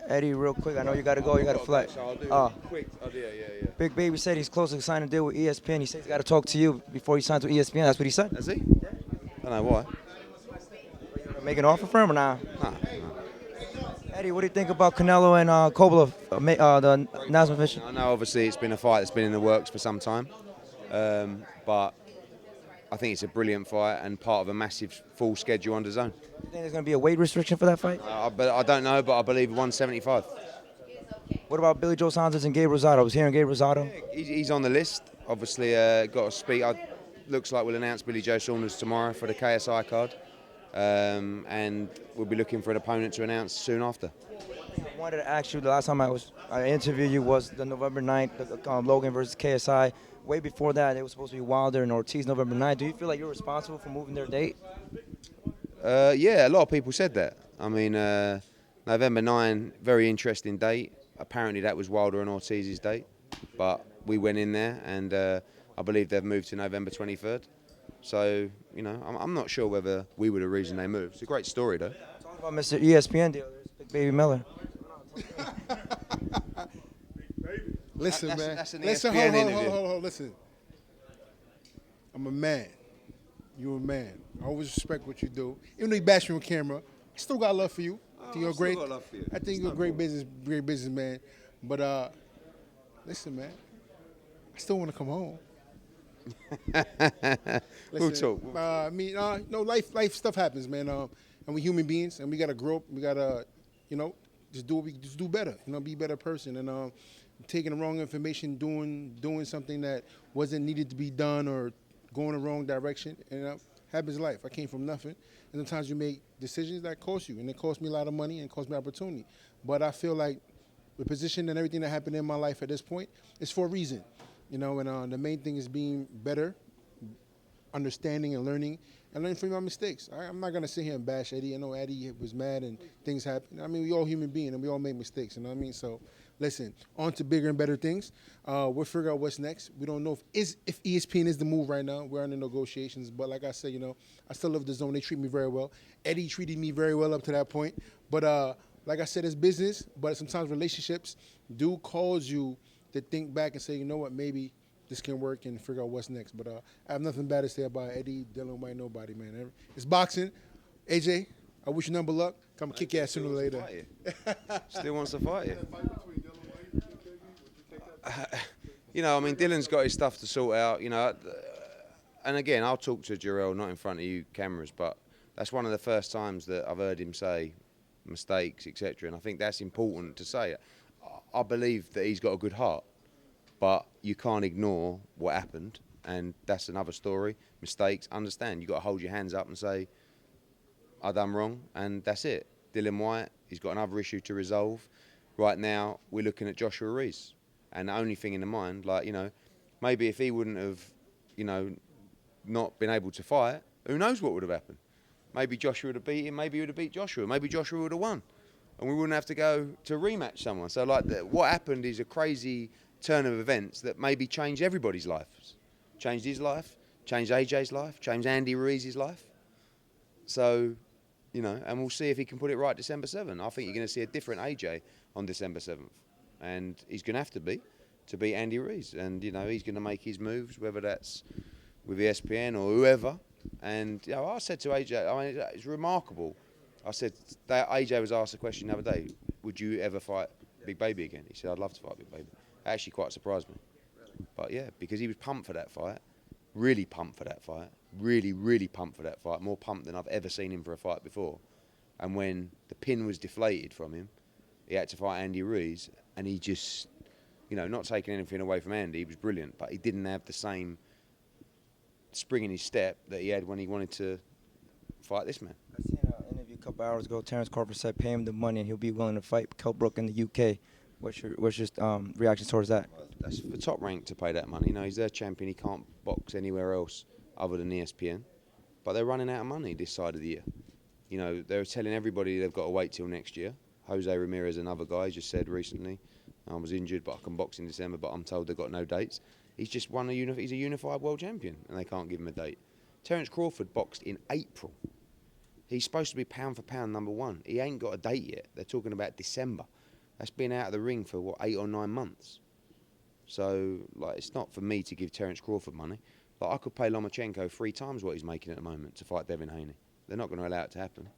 Eddie, real quick, I know you got to go. You got to fly. So I'll do quick. I'll do yeah. Big Baby said he's close to signing a deal with ESPN. He said he's got to talk to you before he signs with ESPN. That's what he said. Has he? I don't know why. Make an offer for him or not? Nah. Eddie, what do you think about Canelo and Kovalev, the NAZN mission? I know obviously it's been a fight that's been in the works for some time, but I think it's a brilliant fight and part of a massive full schedule on DAZN. You think there's going to be a weight restriction for that fight? But I don't know, but I believe 175. What about Billy Joe Saunders and Gabe Rosado? I was hearing Gabe Rosado. He's on the list. Obviously, got to speak. Looks like we'll announce Billy Joe Saunders tomorrow for the KSI card, and we'll be looking for an opponent to announce soon after. I wanted to ask you, the last time I interviewed you was the November 9th, the Logan versus KSI. Way before that, it was supposed to be Wilder and Ortiz November 9th. Do you feel like you're responsible for moving their date? Yeah, a lot of people said that. I mean, November 9, very interesting date. Apparently that was Wilder and Ortiz's date, but we went in there and I believe they've moved to November 23rd. So, you know, I'm not sure whether we were the reason they moved. It's a great story, though. Talk about Mr. ESPN deal. There's Big Baby Miller. Listen, man. That's an Listen, ESPN interview. hold. Listen. I'm a man. You're a man. I always respect what you do. Even though you bash me on camera, I still got love for you. I think you're a great. I think you're a great businessman. But listen, man. I still want to come home. We'll talk. I mean, no, life stuff happens, man. And we're human beings, and we gotta grow up. We gotta, you know, just do better. You know, be a better person. And taking the wrong information, doing something that wasn't needed to be done, or going the wrong direction, and happens in life. I came from nothing, and sometimes you make decisions that cost you, and it cost me a lot of money and cost me opportunity. But I feel like the position and everything that happened in my life at this point is for a reason, you know. And the main thing is being better, understanding and learning from my mistakes. I'm not gonna sit here and bash Eddie. I know Eddie was mad and things happen. I mean, we all human beings and we all make mistakes. You know what I mean? So, listen, on to bigger and better things. We'll figure out what's next. We don't know if ESPN is the move right now. We're under negotiations, but like I said, you know, I still love DAZN. They treat me very well. Eddie treated me very well up to that point. But like I said, it's business. But sometimes relationships do cause you to think back and say, you know what, maybe this can work and figure out what's next. But I have nothing bad to say about Eddie, Dillian Whyte, nobody, man. It's boxing. AJ, I wish you number luck. Come kick your ass sooner or later. Still wants to fight you. You know, I mean, Dylan's got his stuff to sort out, you know. And again, I'll talk to Jarrell, not in front of you cameras, but that's one of the first times that I've heard him say mistakes, etc. And I think that's important to say. I believe that he's got a good heart, but you can't ignore what happened, and that's another story. Mistakes, understand. You've got to hold your hands up and say, I done wrong, and that's it. Dillian Whyte, he's got another issue to resolve. Right now, we're looking at Joshua Ruiz. And the only thing in the mind, like, you know, maybe if he wouldn't have, you know, not been able to fight, who knows what would have happened. Maybe Joshua would have beat him, maybe he would have beat Joshua, maybe Joshua would have won. And we wouldn't have to go to rematch someone. So, like, what happened is a crazy turn of events that maybe changed everybody's lives. Changed his life, changed AJ's life, changed Andy Ruiz's life. So, you know, and we'll see if he can put it right December 7th. I think you're going to see a different AJ on December 7th. And he's going to have to beat Andy Ruiz. And, you know, he's going to make his moves, whether that's with ESPN or whoever. And, you know, I said to AJ, I mean, it's remarkable. I said, that AJ was asked a question the other day, would you ever fight Big Baby again? He said, I'd love to fight Big Baby. It actually quite surprised me. But, yeah, because he was pumped for that fight, really pumped for that fight, really pumped for that fight, more pumped than I've ever seen him for a fight before. And when the pin was deflated from him, he had to fight Andy Ruiz, and he just, you know, not taking anything away from Andy, he was brilliant, but he didn't have the same spring in his step that he had when he wanted to fight this man. I seen an interview a couple hours ago. Terence Crawford said pay him the money and he'll be willing to fight Kell Brook in the UK. What's your reaction towards that? That's for Top Rank to pay that money. You know, he's their champion. He can't box anywhere else other than ESPN. But they're running out of money this side of the year. You know, they're telling everybody they've got to wait till next year. Jose Ramirez, another guy, just said recently, I was injured, but I can box in December, but I'm told they've got no dates. He's just won he's a unified world champion, and they can't give him a date. Terence Crawford boxed in April. He's supposed to be pound for pound #1. He ain't got a date yet. They're talking about December. That's been out of the ring for, what, 8 or 9 months. So, like, it's not for me to give Terence Crawford money. Like, I could pay Lomachenko 3 times what he's making at the moment to fight Devin Haney. They're not going to allow it to happen.